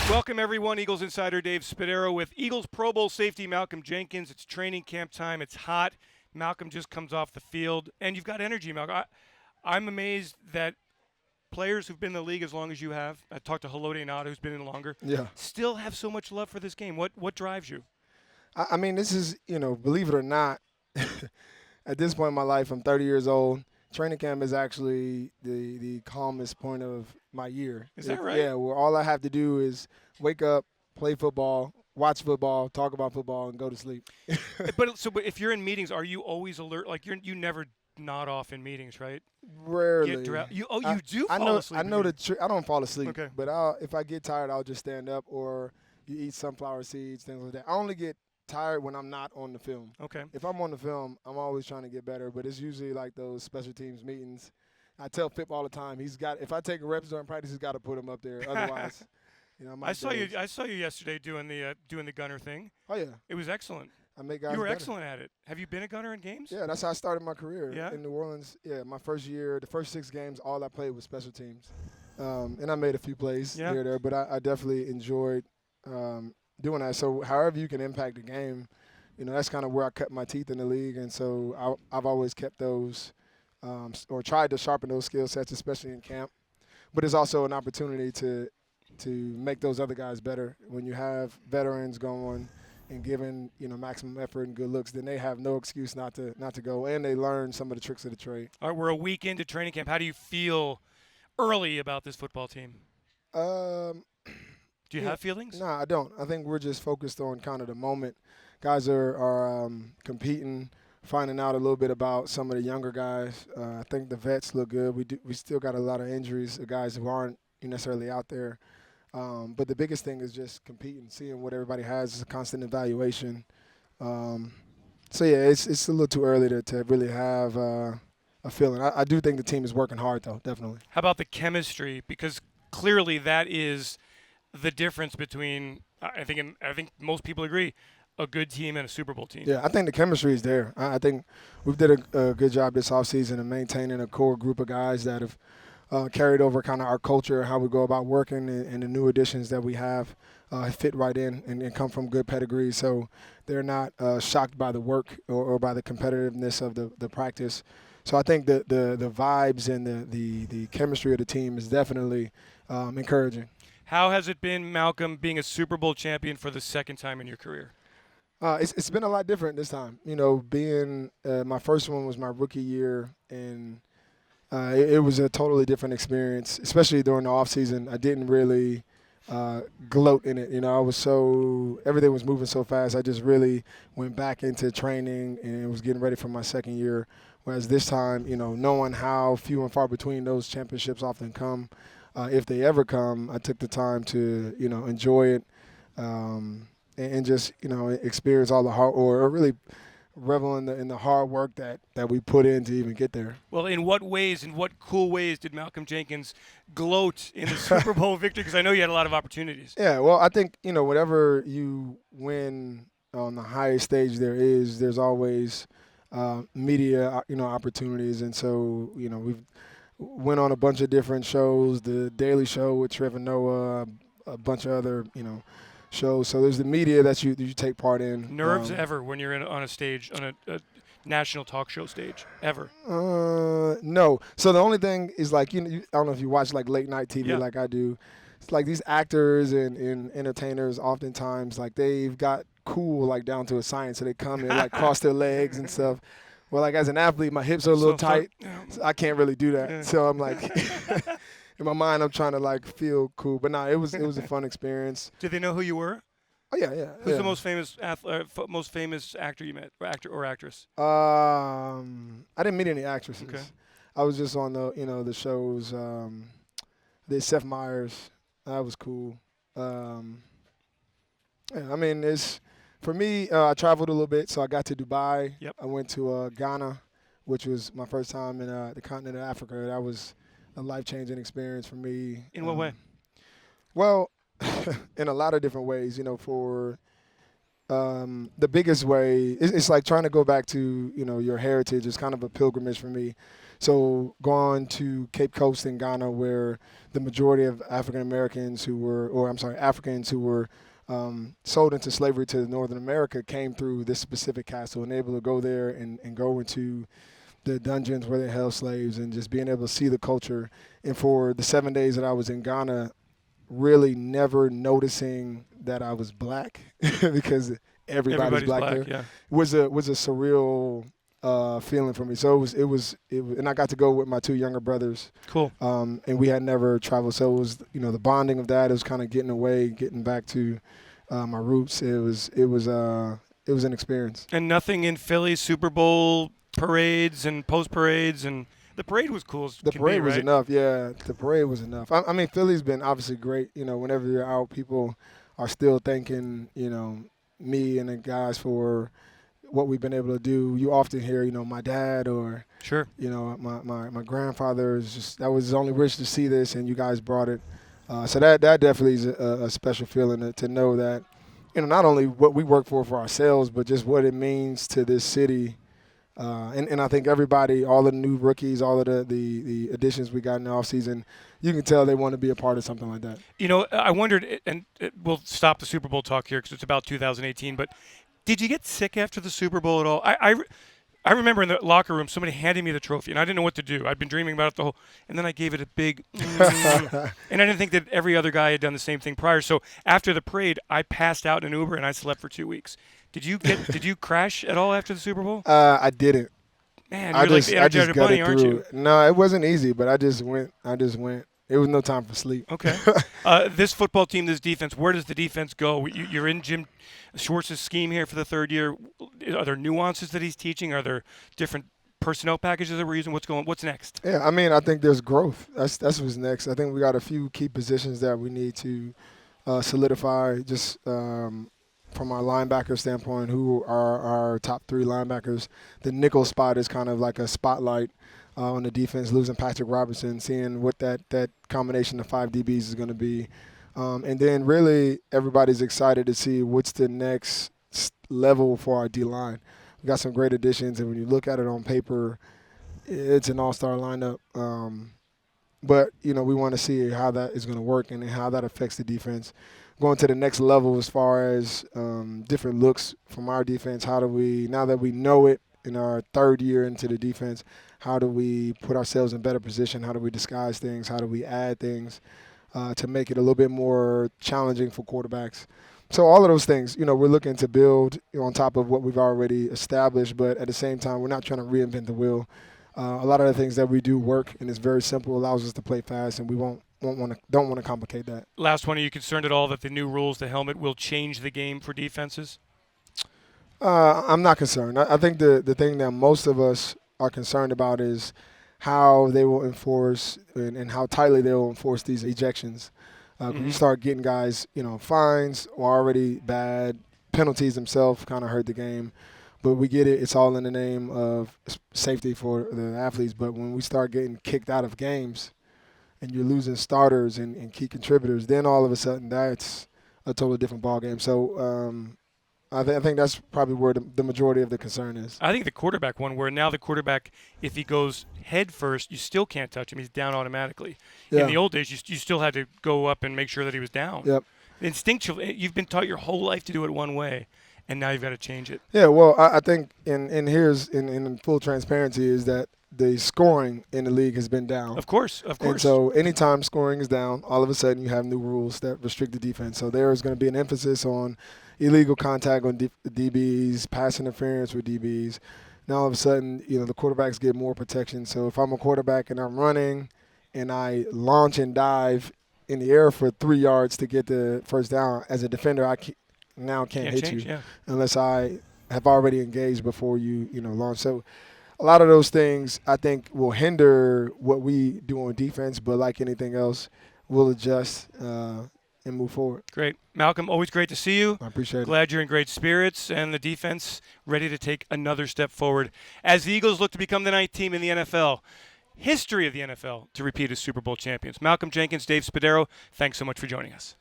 Welcome, everyone. Eagles insider Dave Spadaro with Eagles Pro Bowl safety Malcolm Jenkins. It's training camp time. It's hot. Malcolm just comes off the field, and you've got energy, Malcolm. I'm amazed that players who've been in the league as long as you have, I talked to Haloti Nada, who's been in longer, Yeah. still have so much love for this game. What drives you? I mean, this is, believe it or not, at this point in my life, I'm 30 years old. Training camp is actually the calmest point of my year. Is that right? Yeah, where all I have to do is wake up, play football, watch football, talk about football, and go to sleep. But if you're in meetings, are you always alert? Like you never nod off in meetings, right? Rarely. You I- do I fall know. asleep. I in know meetings. I don't fall asleep. Okay. But if I get tired, I'll just stand up, or you eat sunflower seeds, things like that. I only get tired when I'm not on the film. Okay. If I'm on the film, I'm always trying to get better. But it's usually like those special teams meetings. I tell Pip all the time, if I take a reps during practice, he's got to put him up there. Otherwise, I saw you yesterday doing the gunner thing. Oh yeah, It was excellent. I make guys. You were better. excellent at it. Have you been a gunner in games? Yeah, that's how I started my career Yeah? in New Orleans. Yeah, my first year, the first 6 games, all I played was special teams, and I made a few plays Yeah. here or there. But I definitely enjoyed doing that. So however you can impact the game, that's kind of where I cut my teeth in the league, and so I've always kept those. Or tried to sharpen those skill sets, especially in camp. But it's also an opportunity to make those other guys better. When you have veterans going and giving maximum effort and good looks, then they have no excuse not to go, and they learn some of the tricks of the trade. All right, we're a week into training camp. How do you feel early about this football team? Um, Do you have feelings? No, I don't. I think we're just focused on kind of the moment. Guys are competing, finding out a little bit about some of the younger guys. I think the vets look good. We still got a lot of injuries of guys who aren't necessarily out there. But the biggest thing is just competing, seeing what everybody has. It's a constant evaluation. So yeah, it's a little too early to really have a feeling. I do think the team is working hard though, definitely. How about the chemistry? Because clearly that is the difference between I think most people agree a good team and a Super Bowl team. Yeah, I think the chemistry is there. I think we've did a good job this offseason of maintaining a core group of guys that have carried over kind of our culture, how we go about working, and the new additions that we have fit right in and come from good pedigrees. So they're not shocked by the work or by the competitiveness of the practice. So I think the vibes and the chemistry of the team is definitely encouraging. How has it been, Malcolm, being a Super Bowl champion for the second time in your career? It's been a lot different this time. Being my first one was my rookie year, and it was a totally different experience, especially during the off season. I didn't really gloat in it. Everything was moving so fast. I just really went back into training and was getting ready for my second year. Whereas this time, knowing how few and far between those championships often come, if they ever come, I took the time to enjoy it. And just experience all the hard, or really revel in the hard work that we put in to even get there. Well, in what cool ways did Malcolm Jenkins gloat in the Super Bowl victory? Because I know you had a lot of opportunities. Yeah, well, I think whatever you win on the highest stage there's always media opportunities, and so we've went on a bunch of different shows, the Daily Show with Trevor Noah, a bunch of other shows. So there's the media that you take part in. Nerves ever when you're on a stage, on a national talk show stage, ever? No. So the only thing is I don't know if you watch like late night TV like I do. It's like these actors and entertainers oftentimes they've got cool down to a science. So they come and cross their legs and stuff. Well, as an athlete, my hips are a little tight. So I can't really do that. Yeah. So I'm in my mind, I'm trying to feel cool, but it was a fun experience. Did they know who you were? Oh yeah. Who's the most famous actor you met, or actress? I didn't meet any actresses. Okay. I was just on the shows. There's Seth Meyers. That was cool. Yeah, I mean, for me. I traveled a little bit, so I got to Dubai. Yep. I went to Ghana, which was my first time in the continent of Africa. That was a life-changing experience for me. In what way? Well, in a lot of different ways. For the biggest way, it's like trying to go back to, your heritage. It's kind of a pilgrimage for me. So going to Cape Coast in Ghana, where the majority of Africans who were sold into slavery to Northern America came through this specific castle, and able to go there and go into the dungeons where they held slaves, and just being able to see the culture. And for the 7 days that I was in Ghana, really never noticing that I was black because everybody's black there, yeah. was a surreal feeling for me. So it was, and I got to go with my 2 younger brothers. Cool. And we had never traveled, so it was, the bonding of that. It was kind of getting back to my roots. It was an experience. And nothing in Philly Super Bowl parades and post parades, and the parade was cool. The parade was right? enough, yeah. The parade was enough. I mean, Philly's been obviously great. Whenever you're out, people are still thanking, me and the guys for what we've been able to do. You often hear, my dad or, sure, my grandfather is just, that was his only wish to see this, and you guys brought it. So that definitely is a special feeling to know that, not only what we work for ourselves, but just what it means to this city. And I think everybody, all the new rookies, all of the additions we got in the offseason, you can tell they want to be a part of something like that. I wondered, and we'll stop the Super Bowl talk here because it's about 2018, but did you get sick after the Super Bowl at all? I remember in the locker room somebody handing me the trophy, and I didn't know what to do. I'd been dreaming about it and then I gave it a big and I didn't think that every other guy had done the same thing prior. So after the parade, I passed out in an Uber and I slept for 2 weeks. Did you crash at all after the Super Bowl? I didn't. Man, you're like the energetic bunny, aren't you? No, it wasn't easy, but I just went. It was no time for sleep. Okay. This football team, this defense, where does the defense go? You're in Jim Schwartz's scheme here for the 3rd year. Are there nuances that he's teaching? Are there different personnel packages that we're using? What's next? Yeah, I mean, I think there's growth. That's what's next. I think we got a few key positions that we need to solidify. Just from our linebacker standpoint, who are our top 3 linebackers. The nickel spot is kind of like a spotlight on the defense, losing Patrick Robertson, seeing what that combination of 5 DBs is going to be. And then really everybody's excited to see what's the next level for our D-line. We got some great additions, and when you look at it on paper, it's an all-star lineup. But, we want to see how that is going to work and how that affects the defense. Going to the next level as far as different looks from our defense, how do we, now that we know it in our 3rd year into the defense, how do we put ourselves in better position? How do we disguise things? How do we add things to make it a little bit more challenging for quarterbacks? So all of those things, we're looking to build on top of what we've already established, but at the same time, we're not trying to reinvent the wheel. A lot of the things that we do work, and it's very simple, allows us to play fast, and we don't want to complicate that. Last one, are you concerned at all that the new rules, the helmet, will change the game for defenses? I'm not concerned. I think the thing that most of us are concerned about is how they will enforce and how tightly they will enforce these ejections. When you start getting guys, fines or already bad penalties themselves kind of hurt the game. But we get it. It's all in the name of safety for the athletes. But when we start getting kicked out of games and you're losing starters and key contributors, then all of a sudden that's a totally different ballgame. So I think that's probably where the majority of the concern is. I think the quarterback one, where now the quarterback, if he goes head first, you still can't touch him. He's down automatically. Yeah. In the old days, you still had to go up and make sure that he was down. Yep. Instinctually, you've been taught your whole life to do it one way, and now you've got to change it. Yeah, well, I think in full transparency is that the scoring in the league has been down. Of course. And so anytime scoring is down, all of a sudden you have new rules that restrict the defense. So there is going to be an emphasis on illegal contact on DBs, pass interference with DBs. Now all of a sudden, the quarterbacks get more protection. So if I'm a quarterback and I'm running and I launch and dive in the air for 3 yards to get the first down, as a defender, I can't hit you unless I have already engaged before you launch. So a lot of those things I think will hinder what we do on defense, but like anything else, we'll adjust and move forward. Great. Malcolm, always great to see you. I appreciate it. Glad you're in great spirits, and the defense ready to take another step forward as the Eagles look to become the 9th team in the NFL. History of the NFL to repeat as Super Bowl champions. Malcolm Jenkins, Dave Spadaro, thanks so much for joining us.